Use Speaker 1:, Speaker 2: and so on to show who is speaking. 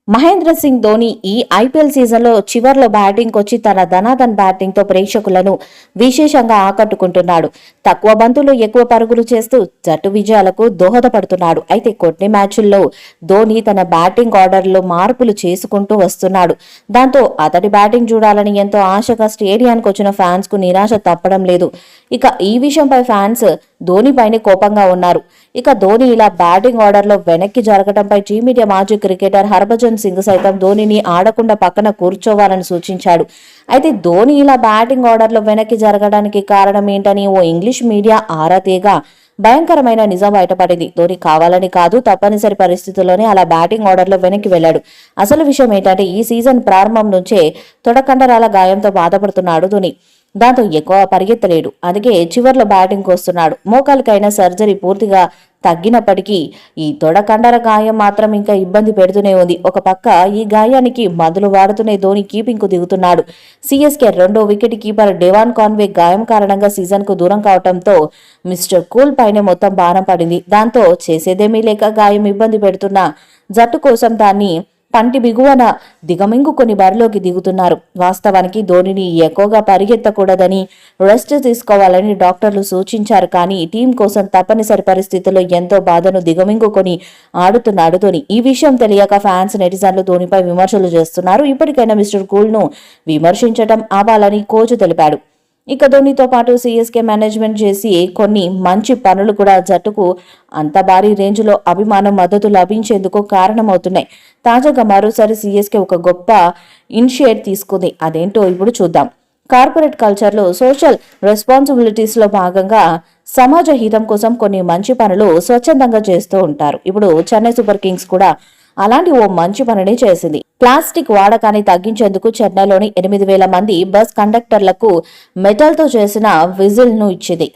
Speaker 1: మహేంద్ర సింగ్ ధోని ఈ ఐపీఎల్ సీజన్లో చివర్లో బ్యాటింగ్ వచ్చి తన ధనాధన్ బ్యాటింగ్ తో ప్రేక్షకులను విశేషంగా ఆకట్టుకుంటున్నాడు. తక్కువ బంతులు ఎక్కువ పరుగులు చేస్తూ జట్టు విజయాలకు దోహదపడుతున్నాడు. అయితే కొన్ని మ్యాచ్ల్లో ధోని తన బ్యాటింగ్ ఆర్డర్లో మార్పులు చేసుకుంటూ వస్తున్నాడు. దాంతో అతడి బ్యాటింగ్ చూడాలని ఎంతో ఆశగా స్టేడియానికి వచ్చిన ఫ్యాన్స్ కు నిరాశ తప్పడం లేదు. ఇక ఈ విషయంపై ఫ్యాన్స్ ధోనిపైనే కోపంగా ఉన్నారు. ఇక ధోని ఇలా బ్యాటింగ్ ఆర్డర్లో వెనక్కి జరగడంపై టీమిండియా మాజీ క్రికెటర్ హర్భజన్ సింగ్ సైతం ధోనిని ఆడకుండా పక్కన కూర్చోవాలని సూచించాడు. అయితే ధోని ఇలా బ్యాటింగ్ ఆర్డర్లో వెనక్కి జరగడానికి కారణం ఏంటని ఓ ఇంగ్లీష్ మీడియా ఆరా తీయగా భయంకరమైన నిజం బయటపడింది. ధోని కావాలని కాదు, తప్పనిసరి పరిస్థితుల్లోనే అలా బ్యాటింగ్ ఆర్డర్లో వెనక్కి వెళ్లాడు. అసలు విషయం ఏంటంటే ఈ సీజన్ ప్రారంభం నుంచే తొడకండరాల గాయంతో బాధపడుతున్నాడు ధోని. దాంతో ఎక్కువ పరిగెత్తలేడు. అందుకే చివర్లో బ్యాటింగ్ వస్తున్నాడు. మోకాలికైనా సర్జరీ పూర్తిగా తగ్గినప్పటికీ ఈ తొడ కండర గాయం మాత్రం ఇంకా ఇబ్బంది పెడుతూనే ఉంది. ఒక పక్క ఈ గాయానికి మందులు వాడుతూనే ధోని కీపింగ్ కు దిగుతున్నాడు. సిఎస్కే రెండో వికెట్ కీపర్ డెవాన్ కాన్వే గాయం కారణంగా సీజన్ కు దూరం కావడంతో మిస్టర్ కూల్ పైనే మొత్తం భారం పడింది. దాంతో చేసేదేమీ లేక గాయం ఇబ్బంది పెడుతున్న జట్టు కోసం దాన్ని పంటి బిగువన దిగమింగుకొని బరిలోకి దిగుతున్నారు. వాస్తవానికి ధోనిని ఎక్కువగా పరిగెత్తకూడదని, రెస్ట్ తీసుకోవాలని డాక్టర్లు సూచించారు. కానీ టీం కోసం తప్పనిసరి పరిస్థితుల్లో ఎంతో బాధను దిగమింగుకొని ఆడుతున్నాడు ధోని. ఈ విషయం తెలియక ఫ్యాన్స్, నెటిజన్లు ధోనిపై విమర్శలు చేస్తున్నారు. ఇప్పటికైనా మిస్టర్ కూల్ ను విమర్శించడం ఆపాలని కోచ్ తెలిపాడు. ఇక ధోనితో పాటు సిఎస్కే మేనేజ్మెంట్ చేసి కొన్ని మంచి పనులు కూడా జట్టుకు అంత భారీ రేంజ్లో అభిమానం, మద్దతు లభించేందుకు కారణమవుతున్నాయి. తాజాగా మరోసారి సిఎస్కే ఒక గొప్ప ఇనిషియేట్ తీసుకుంది. అదేంటో ఇప్పుడు చూద్దాం. కార్పొరేట్ కల్చర్లో సోషల్ రెస్పాన్సిబిలిటీస్లో భాగంగా సమాజ హితం కోసం కొన్ని మంచి పనులు స్వచ్ఛందంగా చేస్తూ ఉంటారు. ఇప్పుడు చెన్నై సూపర్ కింగ్స్ కూడా అలాంటి ఓ మంచి పనిని చేసింది. ప్లాస్టిక్ వాడకాన్ని తగ్గించేందుకు చెన్నైలోని 8,000 మంది బస్ కండక్టర్లకు మెటల్తో చేసిన విజిల్ ను ఇచ్చింది.